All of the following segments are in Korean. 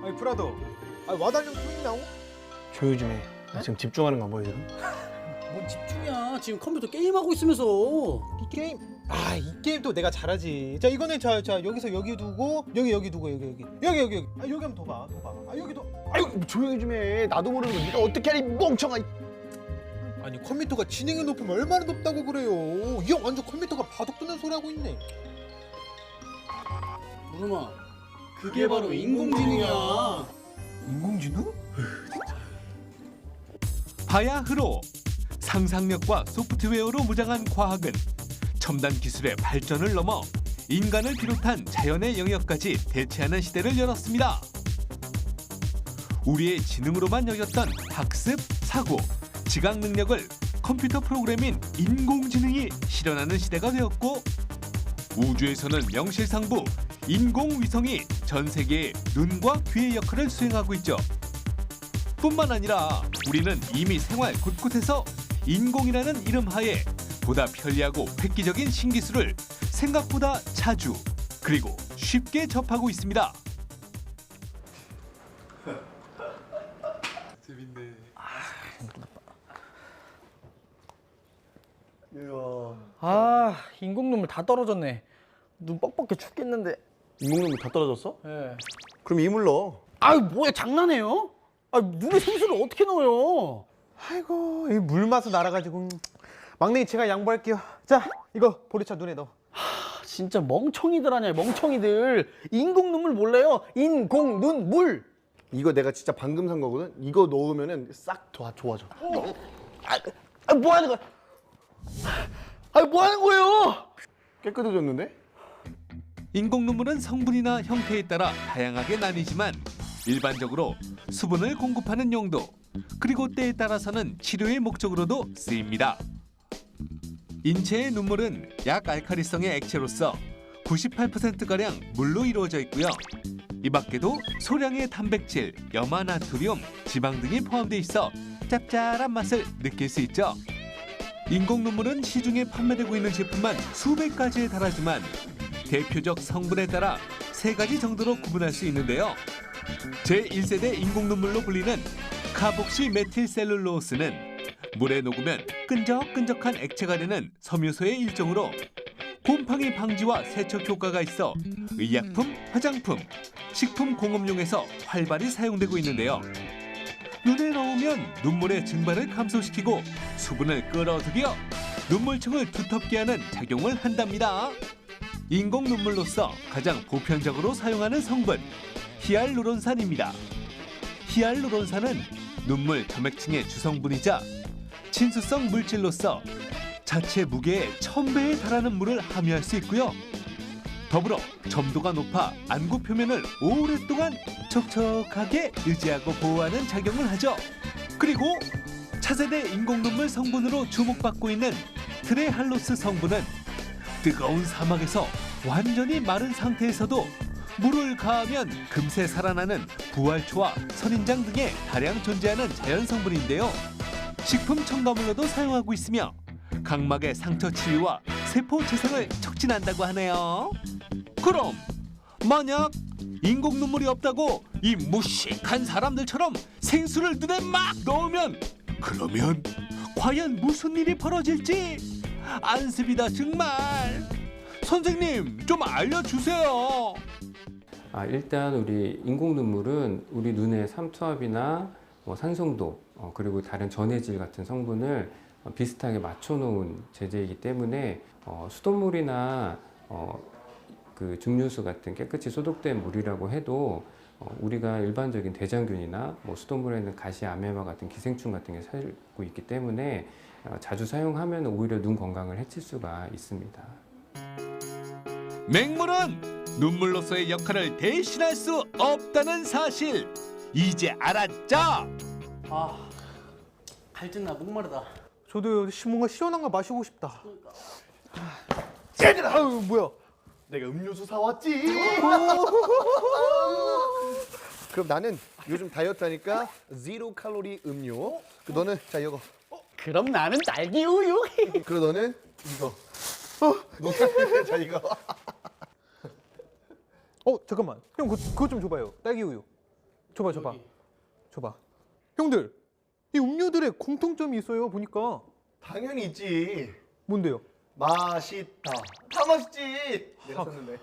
아니 브라더, 와달령 통이 나오? 조용히 좀 해. 나 지금 집중하는 거 안 보여 지금? 뭔 집중이야. 지금 컴퓨터 게임하고 있으면서. 이 게임? 이 게임 또 내가 잘하지. 자 이거는 자 여기서 여기 두고 여기 두고 여기 여기 한번 더 봐. 여기 더. 아유 조용히 좀 해. 나도 모르는 거 네가 어떻게 하니 멍청아. 아니 컴퓨터가 진행의 높이면 얼마나 높다고 그래요. 이 형 완전 컴퓨터가 바둑 두는 소리 하고 있네. 무름아, 그게 바로 인공지능이야. 인공지능? 바야흐로 상상력과 소프트웨어로 무장한 과학은 첨단 기술의 발전을 넘어 인간을 비롯한 자연의 영역까지 대체하는 시대를 열었습니다. 우리의 지능으로만 여겼던 학습, 사고, 지각 능력을 컴퓨터 프로그램인 인공지능이 실현하는 시대가 되었고, 우주에서는 명실상부 인공위성이 전 세계의 눈과 귀의 역할을 수행하고 있죠. 뿐만 아니라 우리는 이미 생활 곳곳에서 인공이라는 이름 하에 보다 편리하고 획기적인 신기술을 생각보다 자주 그리고 쉽게 접하고 있습니다. 재밌네. 인공 눈물 다 떨어졌네. 눈 뻑뻑해 죽겠는데. 인공눈물 다 떨어졌어? 예. 그럼 이물 넣어. 뭐야, 장난해요? 눈에 생수를 어떻게 넣어요? 아이고 이 물 마서 날아가지고. 막내이 제가 양보할게요. 자 이거 보리차 눈에 넣어. 진짜 멍청이들 아니야, 멍청이들. 인공 눈물 몰라요? 인공 눈물. 이거 내가 진짜 방금 산 거거든. 이거 넣으면은 싹 좋아져. 뭐 하는 거야? 뭐 하는 거예요? 깨끗해졌는데? 인공 눈물은 성분이나 형태에 따라 다양하게 나뉘지만 일반적으로 수분을 공급하는 용도 그리고 때에 따라서는 치료의 목적으로도 쓰입니다. 인체의 눈물은 약 알칼리성의 액체로서 98%가량 물로 이루어져 있고요. 이 밖에도 소량의 단백질, 염화 나트륨, 지방 등이 포함되어 있어 짭짤한 맛을 느낄 수 있죠. 인공 눈물은 시중에 판매되고 있는 제품만 수백 가지에 달하지만 대표적 성분에 따라 3가지 정도로 구분할 수 있는데요. 제1세대 인공 눈물로 불리는 카복시 메틸셀룰로스는 물에 녹으면 끈적끈적한 액체가 되는 섬유소의 일종으로 곰팡이 방지와 세척 효과가 있어 의약품, 화장품, 식품 공업용에서 활발히 사용되고 있는데요. 눈에 넣으면 눈물의 증발을 감소시키고 수분을 끌어들여 눈물층을 두텁게 하는 작용을 한답니다. 인공 눈물로서 가장 보편적으로 사용하는 성분 히알루론산입니다. 히알루론산은 눈물 점액층의 주성분이자 친수성 물질로서 자체 무게의 1000배에 달하는 물을 함유할 수 있고요. 더불어 점도가 높아 안구 표면을 오랫동안 촉촉하게 유지하고 보호하는 작용을 하죠. 그리고 차세대 인공눈물 성분으로 주목받고 있는 트레할로스 성분은 뜨거운 사막에서 완전히 마른 상태에서도 물을 가하면 금세 살아나는 부활초와 선인장 등에 다량 존재하는 자연 성분인데요. 식품 첨가물로도 사용하고 있으며 각막의 상처 치유와 세포 재생을 촉진한다고 하네요. 그럼 만약 인공 눈물이 없다고 이 무식한 사람들처럼 생수를 눈에 막 넣으면 그러면 과연 무슨 일이 벌어질지 안습이다 정말. 선생님 좀 알려주세요. 일단 우리 인공 눈물은 우리 눈의 삼투압이나 산성도 그리고 다른 전해질 같은 성분을 비슷하게 맞춰놓은 제제이기 때문에 수돗물이나 그 증류수 같은 깨끗이 소독된 물이라고 해도 우리가 일반적인 대장균이나 수돗물에는 가시, 아메바 같은 기생충 같은 게 살고 있기 때문에 자주 사용하면 오히려 눈 건강을 해칠 수가 있습니다. 맹물은 눈물로서의 역할을 대신할 수 없다는 사실 이제 알았죠? 갈증나, 목마르다. 저도 뭔가 시원한 거 마시고 싶다. 얘들아, 뭐야? 내가 음료수 사왔지. 그럼 나는 요즘 다이어트 하니까 0 칼로리 음료. 너는 자 이거. 그럼 나는 딸기 우유. 그리고 너는 이거. 자 이거. 잠깐만. 형 그거 좀 줘봐요. 딸기 우유. 줘봐. 형들, 이 음료들의 공통점이 있어요. 보니까. 당연히 있지. 뭔데요? 맛있다. 다 맛있지. 내가 썼는데.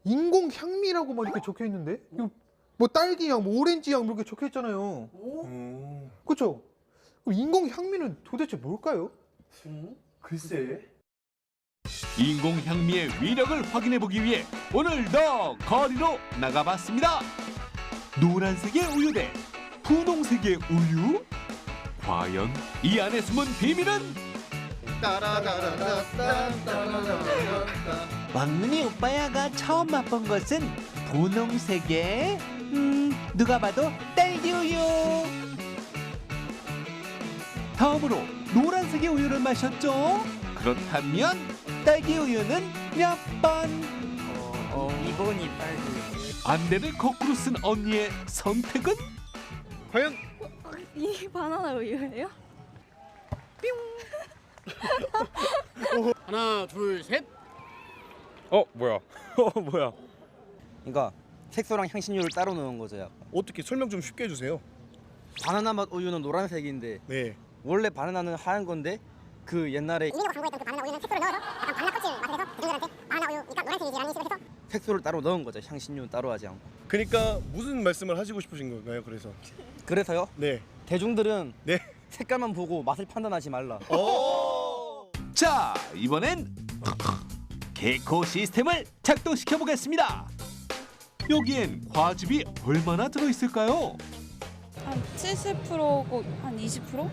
인공 향미라고 막 이렇게 적혀 있는데? 이거 뭐 딸기 향, 뭐 오렌지 향 이렇게 적혀 있잖아요. 그렇죠? 그럼 인공 향미는 도대체 뭘까요? 글쎄. 인공 향미의 위력을 확인해 보기 위해 오늘도 거리로 나가봤습니다. 노란색의 우유 대 분홍색의 우유? 과연 이 안에 숨은 비밀은? 왕눈이 오빠야가 처음 맛본 것은 분홍색의 누가 봐도 딸기 우유. 다음으로 노란색의 우유를 마셨죠? 그렇다면 딸기 우유는 몇 번? 2번이 딸기. 안대를 거꾸로 쓴 언니의 선택은? 과연 이 바나나 우유예요? 하나, 둘, 셋. 뭐야? 뭐야? 그러니까 색소랑 향신료를 따로 넣은 거죠. 약간. 어떻게 설명 좀 쉽게 해주세요. 바나나 맛 우유는 노란색인데 네. 원래 바나나는 하얀 건데 그 옛날에 이미가 광고했던 그 바나나 우유는 색소를 넣어서 약간 바나나 껍질 맛을 해서 대중들한테 바나나 우유니까 노란색이지라는 식으로 해서 색소를 따로 넣은 거죠. 향신료는 따로 하지 않고. 그러니까 무슨 말씀을 하시고 싶으신 건가요? 그래서요. 네. 대중들은 네. 색깔만 보고 맛을 판단하지 말라. 자, 이번엔 개코 시스템을 작동시켜 보겠습니다. 여기엔 과즙이 얼마나 들어있을까요? 한 70%고 한 20%?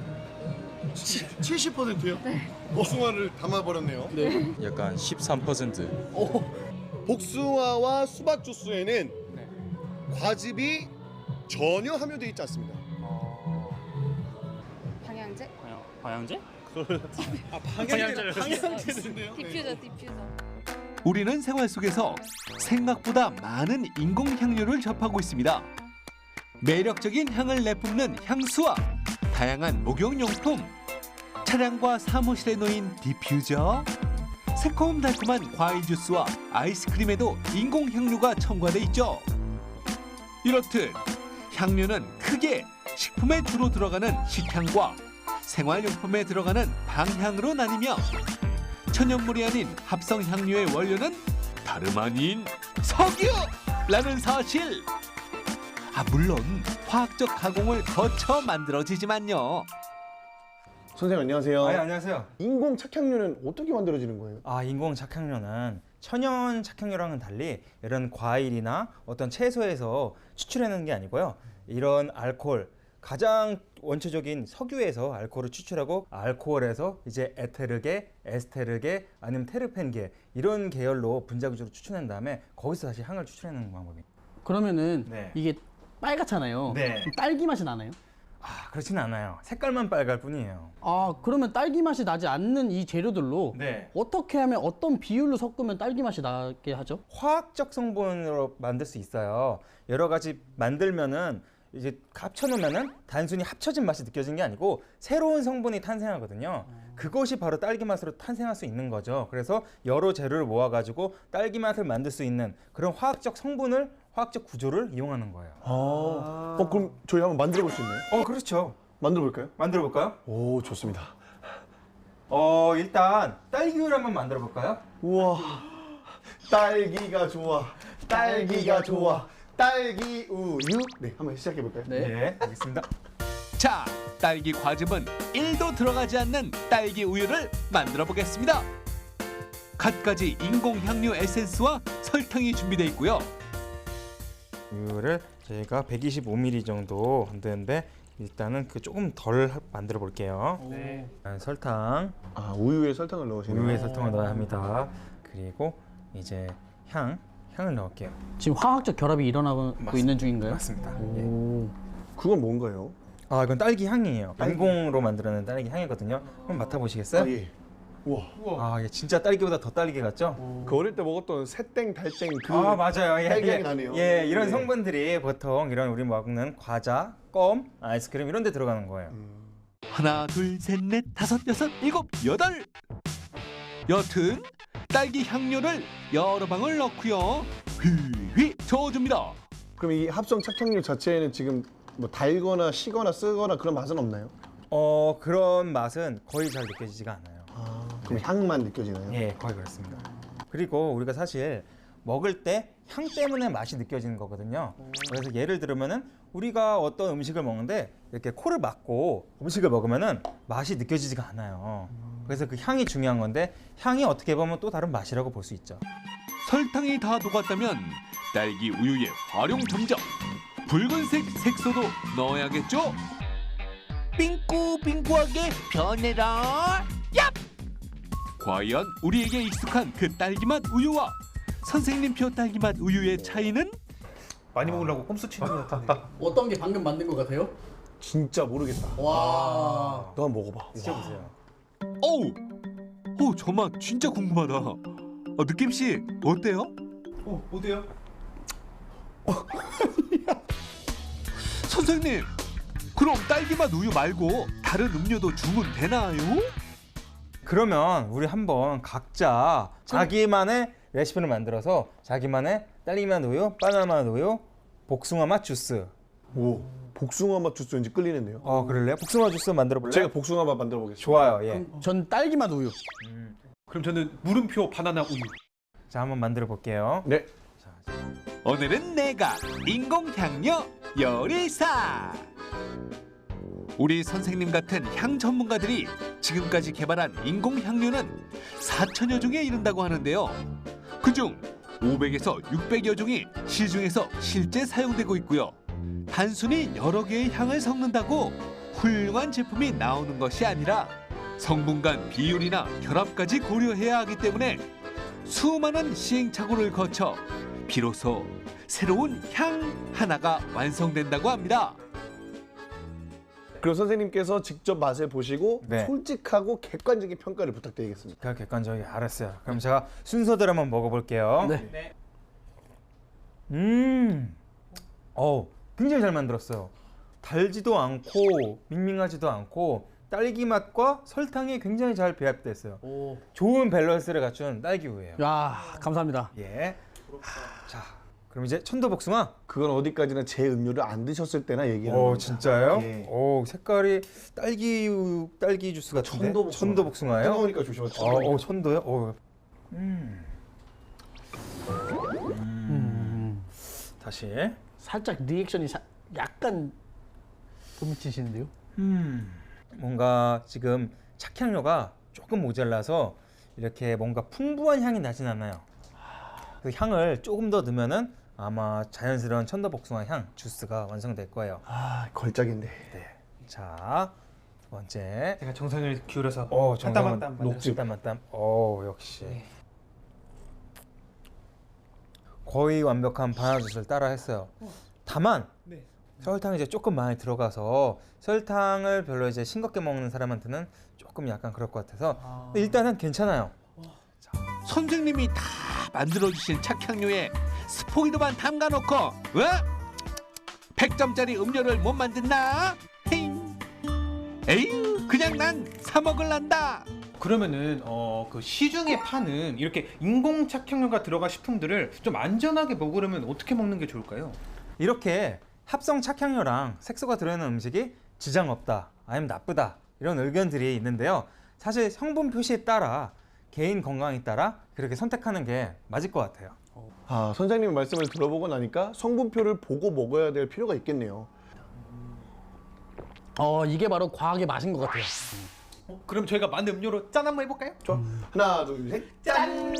70%요? 네. 복숭아를 담아버렸네요. 약간 13%. 복숭아와 수박 주스에는 과즙이 전혀 함유되어 있지 않습니다. 방향제? 방향제? 방향제인데요? 디퓨저. 우리는 생활 속에서 생각보다 많은 인공 향료를 접하고 있습니다. 매력적인 향을 내뿜는 향수와 다양한 목욕용품, 차량과 사무실에 놓인 디퓨저, 새콤달콤한 과일 주스와 아이스크림에도 인공 향료가 첨가돼 있죠. 이렇듯 향료는 크게 식품에 주로 들어가는 식향과 생활용품에 들어가는 방향으로 나뉘며 천연물이 아닌 합성 향료의 원료는 다름 아닌 석유라는 사실. 물론 화학적 가공을 거쳐 만들어지지만요. 선생님 안녕하세요. 안녕하세요. 인공 착향료는 어떻게 만들어지는 거예요? 인공 착향료는 천연 착향료랑은 달리 이런 과일이나 어떤 채소에서 추출해내는 게 아니고요. 이런 알코올, 가장 원초적인 석유에서 알코올을 추출하고 알코올에서 이제 에테르계, 에스테르계, 아니면 테르펜계 이런 계열로 분자구조로 추출한 다음에 거기서 다시 향을 추출해내는 방법입니다. 그러면은 네. 이게 빨갛잖아요. 네. 그럼 딸기 맛이 나나요? 그렇진 않아요. 색깔만 빨갈 뿐이에요. 그러면 딸기 맛이 나지 않는 이 재료들로 네. 어떻게 하면 어떤 비율로 섞으면 딸기 맛이 나게 하죠? 화학적 성분으로 만들 수 있어요. 여러 가지 만들면은 이제 합쳐놓으면은 단순히 합쳐진 맛이 느껴지는 게 아니고 새로운 성분이 탄생하거든요. 그것이 바로 딸기 맛으로 탄생할 수 있는 거죠. 그래서 여러 재료를 모아가지고 딸기 맛을 만들 수 있는 그런 화학적 성분을, 화학적 구조를 이용하는 거예요. 그럼 저희 한번 만들어 볼 수 있나요? 그렇죠. 만들어 볼까요? 만들어 볼까요? 오, 좋습니다. 일단 딸기우유 한번 만들어 볼까요? 우와, 딸기가 좋아, 딸기가 좋아, 딸기 우유. 네, 한번 시작해 볼까요? 네, 알겠습니다. 자, 딸기 과즙은 1도 들어가지 않는 딸기 우유를 만들어 보겠습니다. 갖가지 인공 향료 에센스와 설탕이 준비되어 있고요. 우유를 저희가 125ml 정도 만드는데 일단은 그 조금 덜 만들어 볼게요. 네. 설탕, 우유에 설탕을 넣으시네요. 우유에 설탕을 넣어야 합니다. 그리고 이제 향을 넣을게요. 지금 화학적 결합이 일어나고 있는 중인가요? 맞습니다. 그건 뭔가요? 이건 딸기 향이에요. 인공으로 만들어낸 딸기 향이거든요. 한번 맡아보시겠어요? 예. 우와. 이게 진짜 딸기보다 더 딸기 같죠? 그 어릴 때 먹었던 새땡, 달땡 그 맞아요. 딸기 향이 나네요. 이런 네. 성분들이 보통 이런 우리 먹는 과자, 껌, 아이스크림 이런 데 들어가는 거예요. 하나, 둘, 셋, 넷, 다섯, 여섯, 일곱, 여덟. 여튼 딸기 향료를 여러 방울 넣고요. 휘휘 저어줍니다. 그럼 이 합성 착향료 자체에는 지금 뭐 달거나 시거나 쓰거나 그런 맛은 없나요? 그런 맛은 거의 잘 느껴지지가 않아요. 그럼 향만 느껴지나요? 예, 거의 그렇습니다. 그리고 우리가 사실 먹을 때 향 때문에 맛이 느껴지는 거거든요. 그래서 예를 들면은 우리가 어떤 음식을 먹는데 이렇게 코를 막고 음식을 먹으면은 맛이 느껴지지가 않아요. 그래서 그 향이 중요한 건데 향이 어떻게 보면 또 다른 맛이라고 볼 수 있죠. 설탕이 다 녹았다면 딸기 우유의 활용 점정. 붉은색 색소도 넣어야겠죠? 빙꾸빙꾸하게 변해라. 얍! 과연 우리에게 익숙한 그 딸기맛 우유와 선생님표 딸기맛 우유의 차이는? 많이 먹으려고 꼼수 치는 것 같은데. 어떤 게 방금 만든 것 같아요? 진짜 모르겠다. 와. 너 한번 먹어봐. 드셔보세요. 어우, 저 맛 진짜 궁금하다. 느낌 씨 어때요? 어때요? 선생님, 그럼 딸기맛 우유 말고 다른 음료도 주문되나요? 그러면 우리 한번 각자 자기만의 레시피를 만들어서 자기만의 딸기맛 우유, 바나나 맛 우유, 복숭아 맛 주스. 오, 복숭아 맛 주스 왠지 끌리는데요? 그럴래요? 복숭아 주스 만들어 볼래요? 제가 복숭아 맛 만들어 보겠습니다. 좋아요. 예. 전 딸기맛 우유. 그럼 저는 물음표 바나나 우유. 자, 한번 만들어 볼게요. 네. 오늘은 내가 인공향료 요리사. 우리 선생님 같은 향 전문가들이 지금까지 개발한 인공향료는 4천여 종에 이른다고 하는데요. 그중 500에서 600여 종이 시중에서 실제 사용되고 있고요. 단순히 여러 개의 향을 섞는다고 훌륭한 제품이 나오는 것이 아니라 성분 간 비율이나 결합까지 고려해야 하기 때문에 수많은 시행착오를 거쳐 비로소 새로운 향 하나가 완성된다고 합니다. 그럼 선생님께서 직접 맛을 보시고 네. 솔직하고 객관적인 평가를 부탁드리겠습니다. 제가 객관적이게 알았어요. 그럼 제가 순서대로 한번 먹어볼게요. 네. 굉장히 잘 만들었어요. 달지도 않고 밍밍하지도 않고 딸기 맛과 설탕이 굉장히 잘 배합됐어요. 좋은 밸런스를 갖춘 딸기 우유예요. 야, 감사합니다. 예. 자, 그럼 이제 천도복숭아. 그건 어디까지나 제 음료를 안 드셨을 때나 얘기하는 겁니다. 진짜요? 예. 색깔이 딸기 우유, 딸기 주스 같은데. 천도복숭아예요? 뜨거우니까 조심하세요. 천도요? 다시. 살짝 리액션이 약간 못 미치시는데요? 뭔가 지금 착향료가 조금 모자라서 이렇게 뭔가 풍부한 향이 나진 않아요. 그 향을 조금 더 넣으면은 아마 자연스러운 천도복숭아 향 주스가 완성될 거예요. 걸작인데. 네. 자, 두 번째. 제가 정성을 기울여서 정성은 녹즙. 땀. 역시. 거의 완벽한 바나나 주스를 따라 했어요. 다만 설탕이 이제 조금 많이 들어가서 설탕을 별로 이제 싱겁게 먹는 사람한테는 조금 약간 그럴 것 같아서 일단은 괜찮아요. 선생님이 다 만들어주신 착향료에 스포이드만 담가놓고 100점짜리 음료를 못 만든다? 에이, 그냥 난 사 먹을란다. 그러면은 그 시중에 파는 이렇게 인공 착향료가 들어간 식품들을 좀 안전하게 먹으려면 어떻게 먹는 게 좋을까요? 이렇게 합성 착향료랑 색소가 들어있는 음식이 지장 없다, 아니면 나쁘다 이런 의견들이 있는데요. 사실 성분 표시에 따라 개인 건강에 따라 그렇게 선택하는 게 맞을 것 같아요. 선생님 말씀을 들어보고 나니까 성분표를 보고 먹어야 될 필요가 있겠네요. 이게 바로 과학의 맛인 것 같아요. 그럼 저희가 만든 음료로 짠 한번 해볼까요? 좋아. 하나, 둘, 셋. 짠!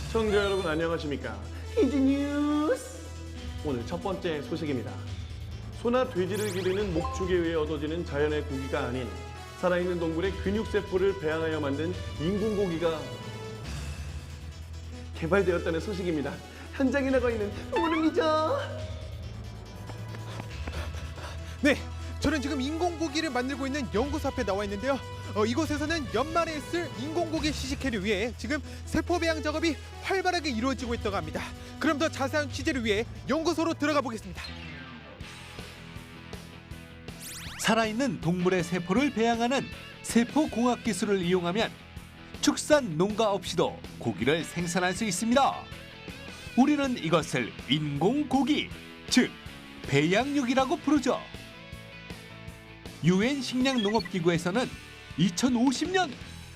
시청자 여러분 안녕하십니까? 히즈뉴스! 오늘 첫 번째 소식입니다. 소나 돼지를 기르는 목축에 의해 얻어지는 자연의 고기가 아닌 살아있는 동물의 근육세포를 배양하여 만든 인공고기가 개발되었다는 소식입니다. 현장에 나가 있는 오름이죠. 네, 저는 지금 인공고기를 만들고 있는 연구소 앞에 나와 있는데요. 이곳에서는 연말에 쓸 인공고기 시식회를 위해 지금 세포 배양 작업이 활발하게 이루어지고 있다고 합니다. 그럼 더 자세한 취재를 위해 연구소로 들어가 보겠습니다. 살아있는 동물의 세포를 배양하는 세포공학 기술을 이용하면 축산 농가 없이도 고기를 생산할 수 있습니다. 우리는 이것을 인공고기, 즉 배양육이라고 부르죠. 유엔 식량농업기구에서는 2050년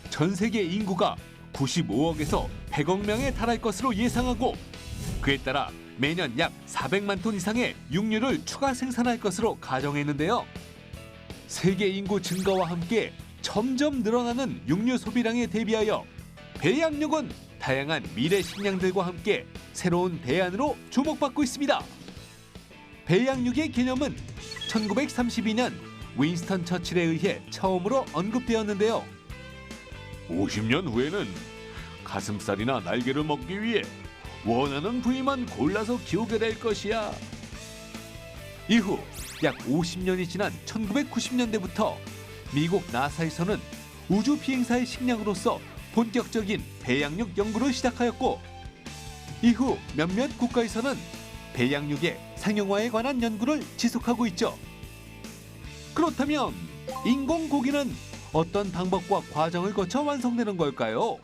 전 세계 인구가 95억에서 100억 명에 달할 것으로 예상하고, 그에 따라 매년 약 400만 톤 이상의 육류를 추가 생산할 것으로 가정했는데요. 세계 인구 증가와 함께 점점 늘어나는 육류 소비량에 대비하여 배양육은 다양한 미래 식량들과 함께 새로운 대안으로 주목받고 있습니다. 배양육의 개념은 1932년 윈스턴 처칠에 의해 처음으로 언급되었는데요. 50년 후에는 가슴살이나 날개를 먹기 위해 원하는 부위만 골라서 키우게 될 것이야. 이후 약 50년이 지난 1990년대부터 미국 나사에서는 우주 비행사의 식량으로서 본격적인 배양육 연구를 시작하였고, 이후 몇몇 국가에서는 배양육의 상용화에 관한 연구를 지속하고 있죠. 그렇다면 인공고기는 어떤 방법과 과정을 거쳐 완성되는 걸까요?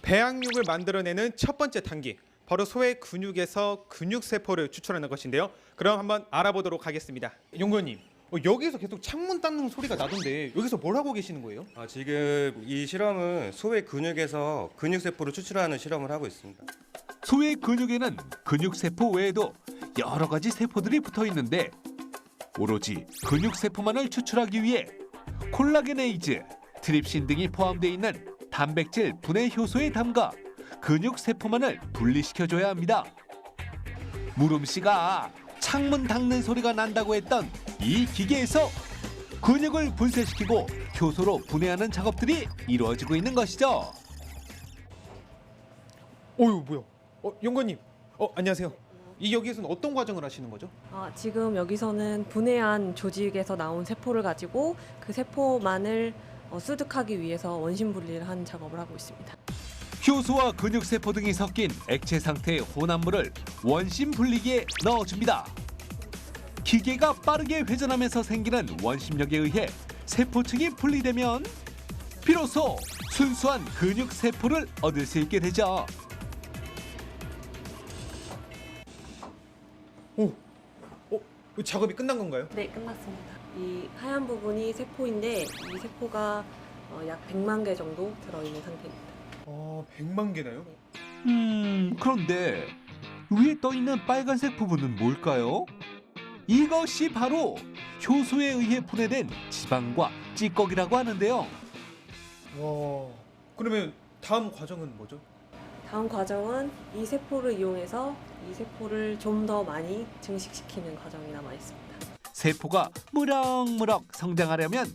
배양육을 만들어내는 첫 번째 단계, 바로 소의 근육에서 근육세포를 추출하는 것인데요. 그럼 한번 알아보도록 하겠습니다. 연구원님, 여기서 계속 창문 닦는 소리가 나던데 여기서 뭘 하고 계시는 거예요? 지금 이 실험은 소의 근육에서 근육세포를 추출하는 실험을 하고 있습니다. 소의 근육에는 근육세포 외에도 여러 가지 세포들이 붙어 있는데, 오로지 근육세포만을 추출하기 위해 콜라겐에이즈, 트립신 등이 포함되어 있는 단백질 분해 효소에 담가 근육세포만을 분리시켜줘야 합니다. 무름씨가 창문 닦는 소리가 난다고 했던 이 기계에서 근육을 분쇄시키고 효소로 분해하는 작업들이 이루어지고 있는 것이죠. 뭐야? 연구원님, 안녕하세요. 여기에서는 어떤 과정을 하시는 거죠? 지금 여기서는 분해한 조직에서 나온 세포를 가지고 그 세포만을 수득하기 위해서 원심 분리를 하는 작업을 하고 있습니다. 효소와 근육세포 등이 섞인 액체 상태의 혼합물을 원심 분리기에 넣어줍니다. 기계가 빠르게 회전하면서 생기는 원심력에 의해 세포층이 분리되면 비로소 순수한 근육세포를 얻을 수 있게 되죠. 작업이 끝난 건가요? 네, 끝났습니다. 이 하얀 부분이 세포인데 이 세포가 약 100만 개 정도 들어있는 상태입니다. 100만 개나요? 그런데 위에 떠있는 빨간색 부분은 뭘까요? 이것이 바로 효소에 의해 분해된 지방과 찌꺼기라고 하는데요. 그러면 다음 과정은 뭐죠? 다음 과정은 이 세포를 이용해서 이 세포를 좀 더 많이 증식시키는 과정이 남아 있습니다. 세포가 무럭무럭 성장하려면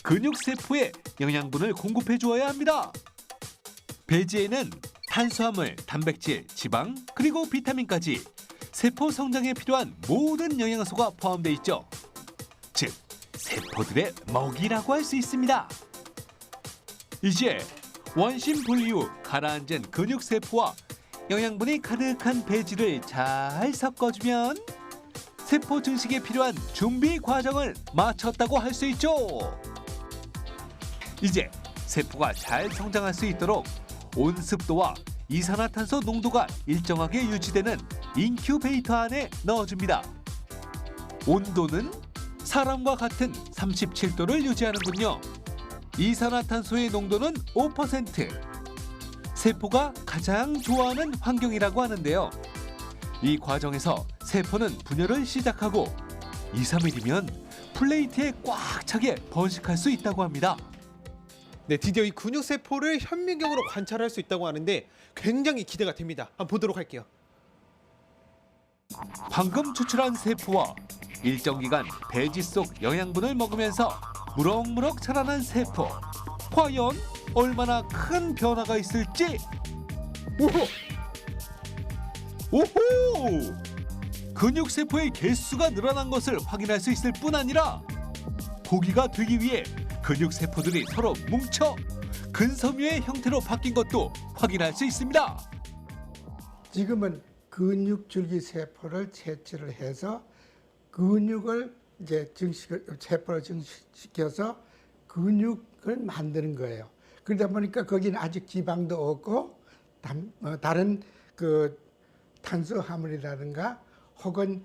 근육세포에 영양분을 공급해 주어야 합니다. 배지에는 탄수화물, 단백질, 지방, 그리고 비타민까지 세포 성장에 필요한 모든 영양소가 포함되어 있죠. 즉, 세포들의 먹이라고 할 수 있습니다. 이제 원심 분리 후 가라앉은 근육세포와 영양분이 가득한 배지를 잘 섞어주면 세포 증식에 필요한 준비 과정을 마쳤다고 할 수 있죠. 이제 세포가 잘 성장할 수 있도록 온습도와 이산화탄소 농도가 일정하게 유지되는 인큐베이터 안에 넣어줍니다. 온도는 사람과 같은 37도를 유지하는군요. 이산화탄소의 농도는 5%. 세포가 가장 좋아하는 환경이라고 하는데요. 이 과정에서 세포는 분열을 시작하고 2, 3일이면 플레이트에 꽉 차게 번식할 수 있다고 합니다. 네, 드디어 이 근육세포를 현미경으로 관찰할 수 있다고 하는데 굉장히 기대가 됩니다. 한번 보도록 할게요. 방금 추출한 세포와 일정 기간 배지 속 영양분을 먹으면서 무럭무럭 자라난 세포. 과연 얼마나 큰 변화가 있을지. 오호! 근육세포의 개수가 늘어난 것을 확인할 수 있을 뿐 아니라 고기가 되기 위해 근육세포들이 서로 뭉쳐 근섬유의 형태로 바뀐 것도 확인할 수 있습니다. 지금은 근육줄기 세포를 채취를 해서 근육을 이제 세포를 증식시켜서 근육을 만드는 거예요. 그러다 보니까 거기는 아직 지방도 없고 다른 그 탄수화물이라든가 혹은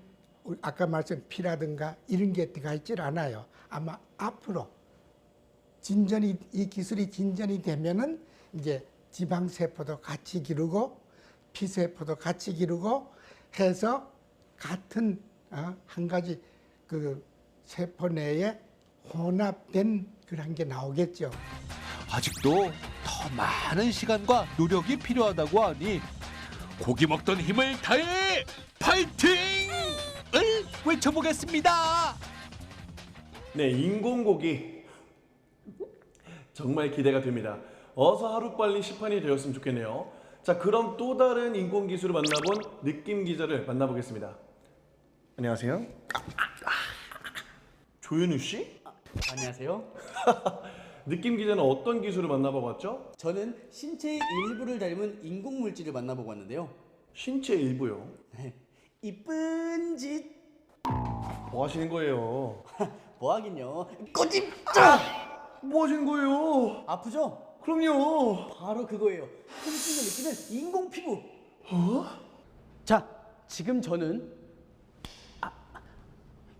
아까 말씀 피라든가 이런 게 들어가 있질 않아요. 아마 앞으로 이 기술이 진전이 되면은 이제 지방 세포도 같이 기르고 피 세포도 같이 기르고 해서 같은 한 가지 그 세포 내에 혼합된 그런 게 나오겠죠. 아직도 더 많은 시간과 노력이 필요하다고 하니 고기 먹던 힘을 다해 파이팅을 외쳐보겠습니다. 네, 인공고기 정말 기대가 됩니다. 어서 하루빨리 시판이 되었으면 좋겠네요. 자, 그럼 또 다른 인공기술을 만나본 느낌 기자를 만나보겠습니다. 안녕하세요. 조윤우 씨? 안녕하세요. 느낌 기자는 어떤 기술을 만나보고 왔죠? 저는 신체의 일부를 닮은 인공 물질을 만나보고 왔는데요. 신체 일부요? 네. 이쁜 짓. 뭐 하시는 거예요? 뭐 하긴요. 꼬집! 뭐 하시는 거예요? 아프죠? 그럼요. 바로 그거예요. 통증을 느끼는 인공 피부. 어? 자, 지금 저는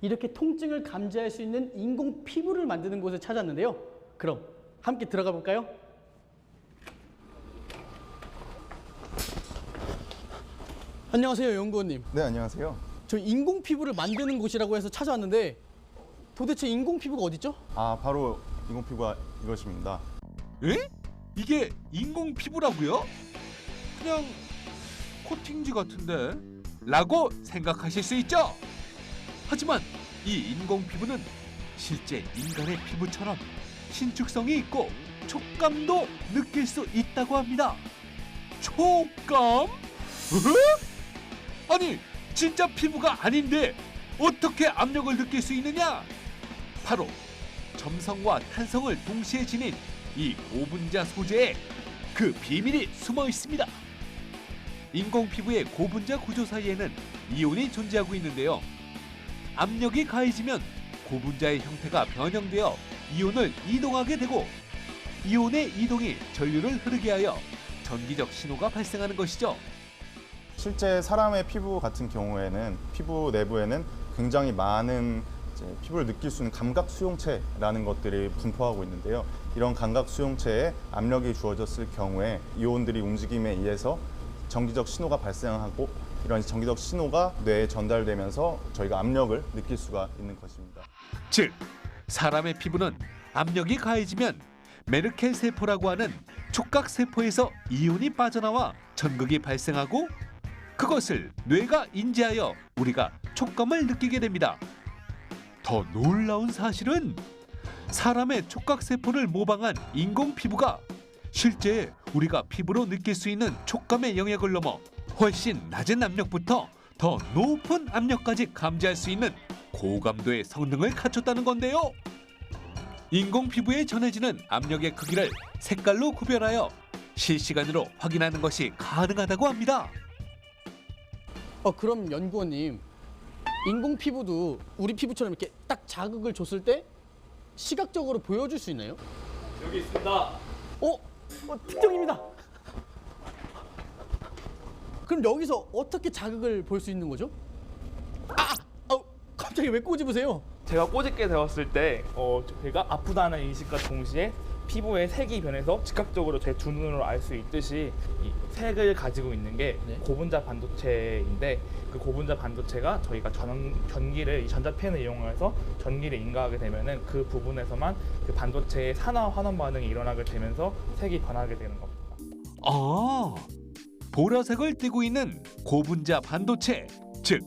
이렇게 통증을 감지할 수 있는 인공 피부를 만드는 곳을 찾았는데요. 그럼 함께 들어가 볼까요? 안녕하세요, 연구원님. 네, 안녕하세요. 저 인공 피부를 만드는 곳이라고 해서 찾아왔는데 도대체 인공 피부가 어딨죠? 바로 인공 피부가 이것입니다. 에? 이게 인공 피부라고요? 그냥 코팅지 같은데? 라고 생각하실 수 있죠? 하지만 이 인공 피부는 실제 인간의 피부처럼 신축성이 있고 촉감도 느낄 수 있다고 합니다. 촉감? 아니, 진짜 피부가 아닌데 어떻게 압력을 느낄 수 있느냐? 바로 점성과 탄성을 동시에 지닌 이 고분자 소재에 그 비밀이 숨어 있습니다. 인공 피부의 고분자 구조 사이에는 이온이 존재하고 있는데요. 압력이 가해지면 고분자의 형태가 변형되어 이온을 이동하게 되고 이온의 이동이 전류를 흐르게 하여 전기적 신호가 발생하는 것이죠. 실제 사람의 피부 같은 경우에는 피부 내부에는 굉장히 많은 피부를 느낄 수 있는 감각 수용체라는 것들이 분포하고 있는데요. 이런 감각 수용체에 압력이 주어졌을 경우에 이온들이 움직임에 의해서 전기적 신호가 발생하고 이런 전기적 신호가 뇌에 전달되면서 저희가 압력을 느낄 수가 있는 것입니다. 즉, 사람의 피부는 압력이 가해지면 메르켈 세포라고 하는 촉각 세포에서 이온이 빠져나와 전극이 발생하고 그것을 뇌가 인지하여 우리가 촉감을 느끼게 됩니다. 더 놀라운 사실은 사람의 촉각 세포를 모방한 인공 피부가 실제 우리가 피부로 느낄 수 있는 촉감의 영역을 넘어 훨씬 낮은 압력부터 더 높은 압력까지 감지할 수 있는 고감도의 성능을 갖췄다는 건데요. 인공 피부에 전해지는 압력의 크기를 색깔로 구별하여 실시간으로 확인하는 것이 가능하다고 합니다. 그럼 연구원님, 인공 피부도 우리 피부처럼 이렇게 딱 자극을 줬을 때 시각적으로 보여줄 수 있나요? 여기 있습니다. 특정입니다. 그럼 여기서 어떻게 자극을 볼 수 있는 거죠? 갑자기 왜 꼬집으세요? 제가 꼬집게 되었을 때 제가 아프다는 인식과 동시에 피부의 색이 변해서 즉각적으로 제 두 눈으로 알 수 있듯이 이 색을 가지고 있는 게 고분자 반도체인데 그 고분자 반도체가 저희가 전기를 이 전자펜을 이용해서 전기를 인가하게 되면은 그 부분에서만 그 반도체의 산화 환원 반응이 일어나게 되면서 색이 변하게 되는 겁니다. 보라색을 띠고 있는 고분자 반도체, 즉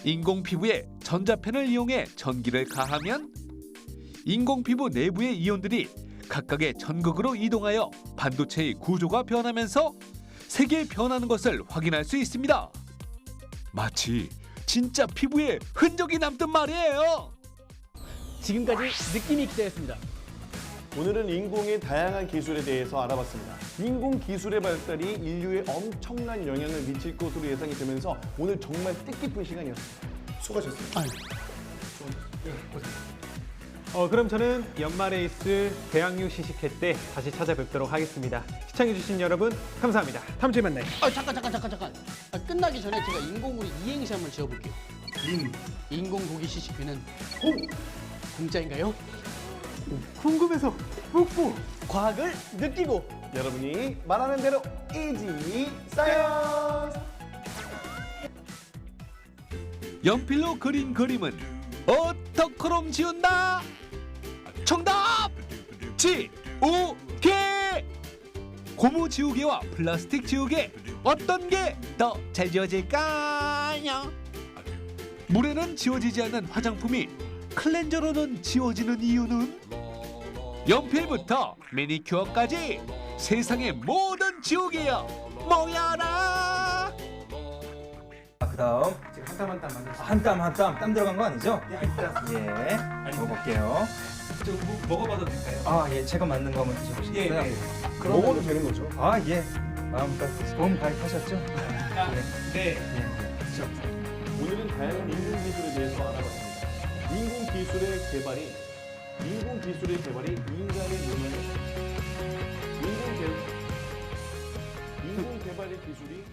인공 피부에 전자펜을 이용해 전기를 가하면 인공 피부 내부의 이온들이 각각의 전극으로 이동하여 반도체의 구조가 변하면서 색이 변하는 것을 확인할 수 있습니다. 마치 진짜 피부에 흔적이 남듯 말이에요. 지금까지 느낌이 기자였습니다. 오늘은 인공의 다양한 기술에 대해서 알아봤습니다. 인공 기술의 발달이 인류에 엄청난 영향을 미칠 것으로 예상이 되면서 오늘 정말 뜻깊은 시간이었습니다. 수고하셨습니다. 수고하셨습니다. 그럼 저는 연말에 있을 배양육 시식회 때 다시 찾아뵙도록 하겠습니다. 시청해주신 여러분 감사합니다. 다음 주에 만나요. 잠깐. 끝나기 전에 제가 인공고기 이행시 한번 지어볼게요. 인공고기 시식회는 공짜인가요? 궁금해서 묵고 과학을 느끼고 여러분이 말하는 대로 이지 사이언스. 연필로 그린 그림은 어떻게럼 지운다? 정답! 지우개! 고무 지우개와 플라스틱 지우개 어떤 게 더 잘 지워질까요? 물에는 지워지지 않는 화장품이 클렌저로는 지워지는 이유는? 연필부터 매니큐어까지 세상의 모든 지우개여 모여라! 그다음 한 땀 한 땀 들어간 거 아니죠? 예. 먹어볼게요. 먹어봐도 될까요? 아, 예. 제가 만든 거 한번 드셔보시겠어요? 예. 먹어도 되는 거죠? 아, 예. 마음껏 보험 가입하셨죠? 네. 오늘은 다양한 인공 기술에 대해서 알아봤습니다. 인공 기술의 개발이 인간의 문화에 인공 개발의 기술이